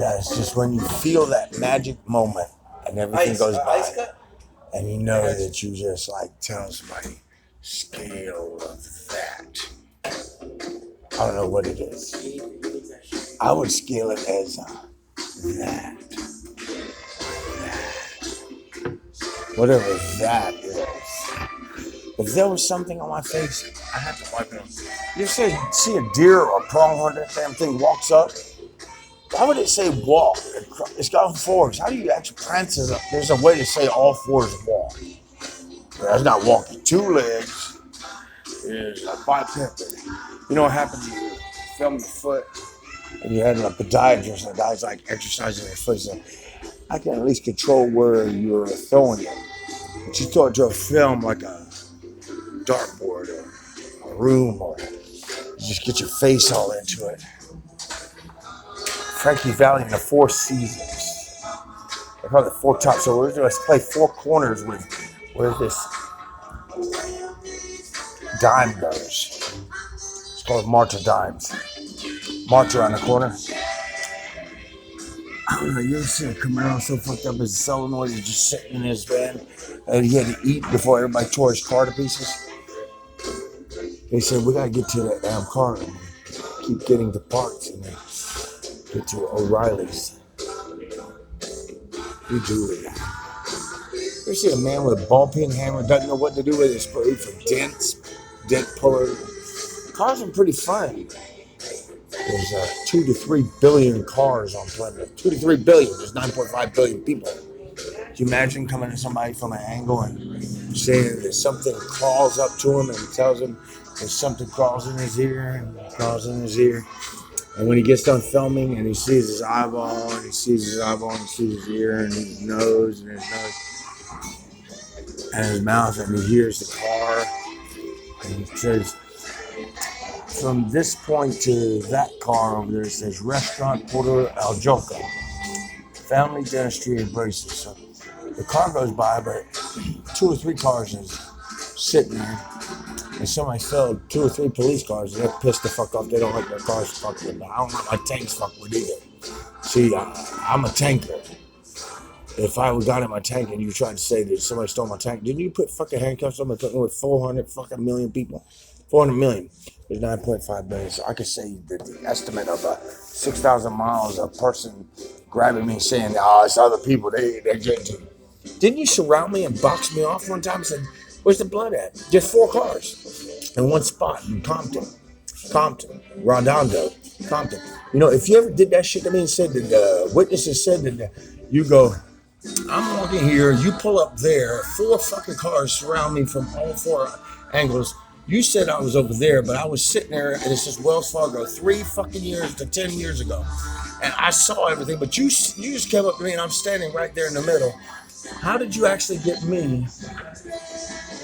Yeah, it's just when you feel that magic moment and everything goes by, and you know that you just like tell somebody, scale of that. I don't know what it is. I would scale it as that. Whatever that is. If there was something on my face, I have to wipe it off. You see a deer or a pronghorn, that damn thing walks up. Why would it say walk? It's got all fours. How do you actually prance it up? There's a way to say all fours walk. That's not walking. 2 legs is a biped. You know what happens when you film the foot and you had a podiatrist and the guy's like exercising his foot. So I can at least control where you're throwing it. But you throw it to a film like a dartboard or a room, or you just get your face all into it. Frankie Valli in the 4 Seasons. They call it 4 Tops. So we're going to play 4 corners with where this dime goes. It's called Marta Dimes. Marta on the corner. I don't know, you ever seen a Camaro so fucked up as a solenoid? He's just sitting in his van and he had to eat before everybody tore his car to pieces. They said, we got to get to that damn car and keep getting the parts and then get to O'Reilly's. We do it. You see a man with a ball peen hammer, doesn't know what to do with his spray for dents, dent puller. Cars are pretty fun. There's 2 to 3 billion cars on planet. 2 to 3 billion. There's 9.5 billion people. Can you imagine coming to somebody from an angle and saying that something crawls up to him and tells him that something crawls in his ear and crawls in his ear? And when he gets done filming and he sees his eyeball and he sees his eyeball and he sees his ear and his nose and his mouth and he hears the car and he says, from this point to that car over there, it says Restaurant Porter El Joca, Family Dentistry and Braces. So the car goes by, but 2 or 3 cars is sitting there. And somebody filled 2 or 3 police cars, and they're pissed the fuck off. They don't like their cars fucked with. I don't like my tanks fucked with either. See, I'm a tanker. If I got in my tank and you tried to say that somebody stole my tank, didn't you put fucking handcuffs on me putting with 400 fucking million people? 400 million. There's 9.5 billion. So I could say that the estimate of 6,000 miles, a person grabbing me and saying, oh, it's other people, they're getting to. Didn't you surround me and box me off one time and said, where's the blood at? Just 4 cars in one spot in Compton, Redondo, Compton. You know, if you ever did that shit to me and said that the witnesses said that you go, I'm walking here, you pull up there, 4 fucking cars surround me from all 4 angles. You said I was over there, but I was sitting there, and it says Wells Fargo 3 fucking years to 10 years ago. And I saw everything, but you just came up to me, and I'm standing right there in the middle. How did you actually get me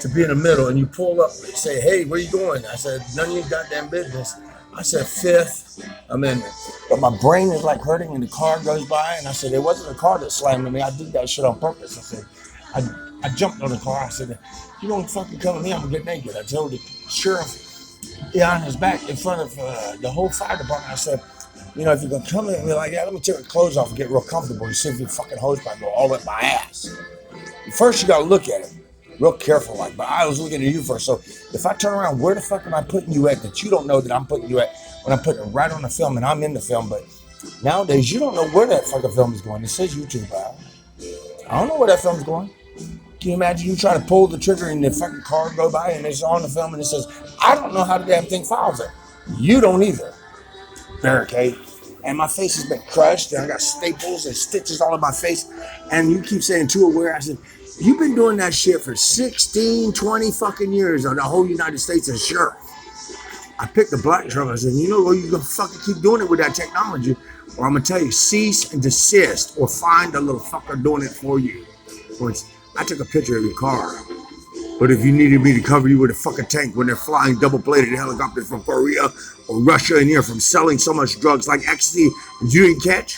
to be in the middle? And you pull up and say, hey, where you going? I said, none of your goddamn business. I said, 5th Amendment. But my brain is like hurting, and the car goes by, and I said, it wasn't the car that slammed me. I did that shit on purpose. I said, I jumped on the car. I said, you don't fucking come with me, I'm gonna get naked. I told the sheriff behind his back in front of the whole fire department. I said, you know, if you're gonna come at me like that, let me take my clothes off and get real comfortable and see if your fucking hose pipe go all up my ass. First, you gotta look at it real careful, like, but I was looking at you first. So if I turn around, where the fuck am I putting you at that you don't know that I'm putting you at when I'm putting it right on the film and I'm in the film? But nowadays, you don't know where that fucking film is going. It says YouTube, pal. I don't know where that film's going. Can you imagine you try to pull the trigger and the fucking car go by and it's on the film and it says, I don't know how the damn thing files it. You don't either. Barricade. And my face has been crushed and I got staples and stitches all in my face. And you keep saying too aware. I said, you've been doing that shit for 16, 20 fucking years on the whole United States and sure. I picked the black truck. I said, you know, you're going to fucking keep doing it with that technology or I'm going to tell you, cease and desist or find a little fucker doing it for you. For instance, I took a picture of your car, but if you needed me to cover you with a fucking tank when they're flying double-bladed helicopters from Korea or Russia in here from selling so much drugs like ecstasy that you didn't catch,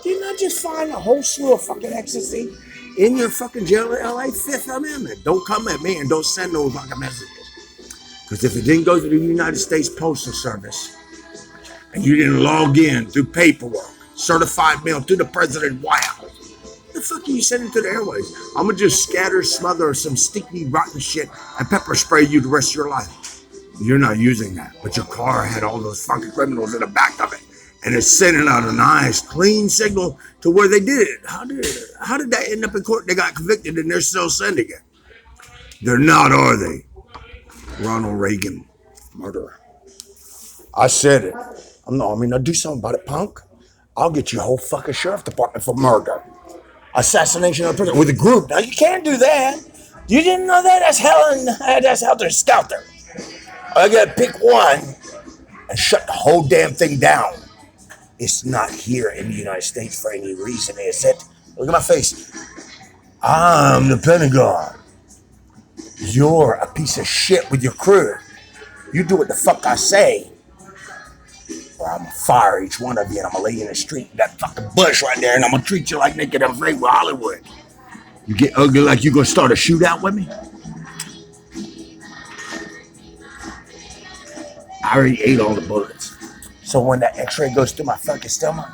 didn't I just find a whole slew of fucking ecstasy in your fucking jail in LA? 5th Amendment. Don't come at me and don't send those fucking messages. Because if it didn't go to the United States Postal Service and you didn't log in through paperwork, certified mail to the president White House. The fuck are you sending to the airways? I'm gonna just scatter, smother some sticky, rotten shit and pepper spray you the rest of your life. You're not using that, but your car had all those fucking criminals in the back of it, and it's sending out a nice, clean signal to where they did it. How did that end up in court? They got convicted, and they're still sending it. They're not, are they? Ronald Reagan, murderer. I said it. Now do something about it, punk. I'll get you a whole fucking sheriff department for murder. Assassination of a president with a group. Now you can't do that. You didn't know that? That's helter skelter. I gotta pick one and shut the whole damn thing down. It's not here in the United States for any reason, is it? Look at my face. I'm the Pentagon. You're a piece of shit with your crew. You do what the fuck I say, or I'm gonna fire each one of you and I'm gonna lay you in the street in that fucking bush right there and I'm gonna treat you like Naked and Afraid with Hollywood. You get ugly like you gonna start a shootout with me? I already ate all the bullets. So when that x-ray goes through my fucking stomach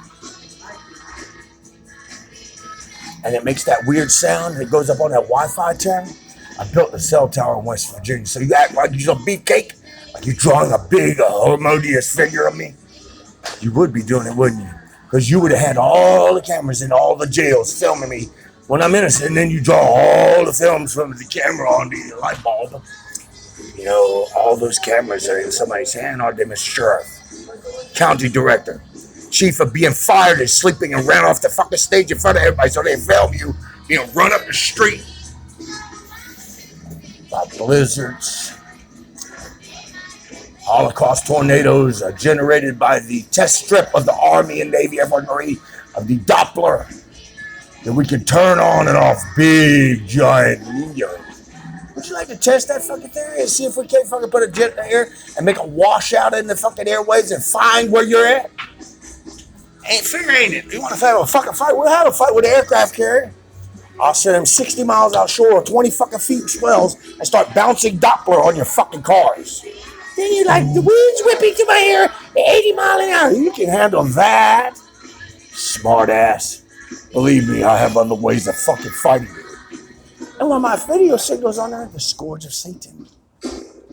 and it makes that weird sound, it goes up on that Wi-Fi channel. I built a cell tower in West Virginia, so you act like you're a beefcake, like you're drawing a big, harmonious figure of me. You would be doing it, wouldn't you? Because you would have had all the cameras in all the jails filming me when I'm innocent, and then you draw all the films from the camera on the light bulb. You know, all those cameras are in somebody's hand, aren't they, Mr. Sheriff? County director. Chief of being fired and sleeping and ran off the fucking stage in front of everybody so they film you being run up the street by blizzards. Holocaust tornadoes are generated by the test strip of the Army and Navy, Air Force, Marine, of the Doppler that we can turn on and off big, giant windows. Would you like to test that fucking theory and see if we can't fucking put a jet in the air and make a washout in the fucking airways and find where you're at? Ain't fair, ain't it? You want to have a fucking fight? We'll have a fight with the aircraft carrier. I'll send him 60 miles offshore or 20 fucking feet swells and start bouncing Doppler on your fucking cars. Then you like, the wind's whipping to my ear at 80 miles an hour. You can handle that. Smart ass. Believe me, I have other ways of fucking fighting you. And when my video signals on there, the scourge of Satan.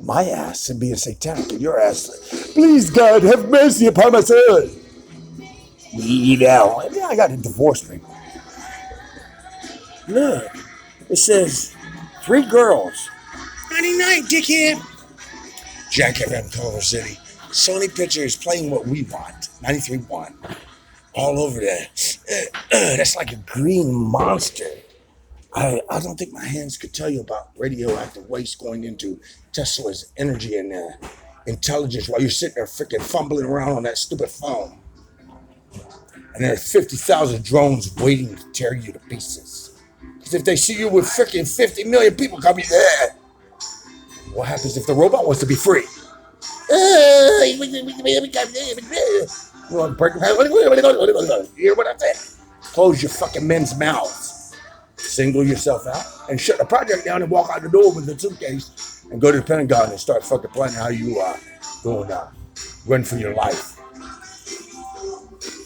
My ass and being satanic, and your ass, please God, have mercy upon my son. You know, I got to divorce me. Look, it says 3 girls. 99, dickhead. Jack FM, Culver City. Sony Pictures playing what we want. 93.1. All over there. That's like a green monster. I don't think my hands could tell you about radioactive waste going into Tesla's energy and intelligence while you're sitting there freaking fumbling around on that stupid phone. And there are 50,000 drones waiting to tear you to pieces. Because if they see you with freaking 50 million people coming there, what happens if the robot wants to be free? You want to break your head? You hear what I'm saying? Close your fucking men's mouths. Single yourself out and shut the project down and walk out the door with the suitcase and go to the Pentagon and start fucking planning how you going run for your life.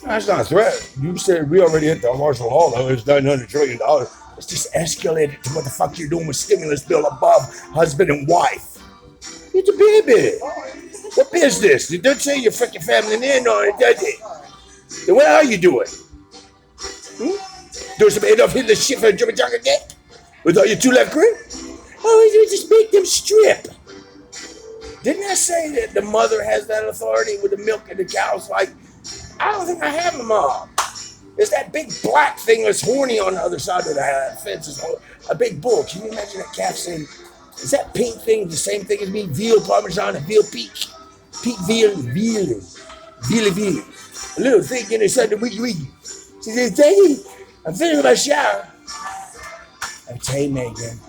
That's not a threat. You said we already hit the martial law, though. It's $900 trillion. It's just escalated to what the fuck you're doing with stimulus bill above husband and wife. It's a baby. What business? It doesn't say your freaking family in on it, does it? Then what are you doing? Doing some enough hitting the shit for a German jock again? With all your 2 left grip? Oh, you just make them strip. Didn't I say that the mother has that authority with the milk and the cows? Like, I don't think I have a mom. There's that big black thing that's horny on the other side of the fence. A big bull. Can you imagine that calf saying, is that pink thing the same thing as me? Veal Parmesan and veal peak? Peak veal. A little thing in the Sunday week. She says, Daddy, I'm finishing my shower. I tell you, Megan,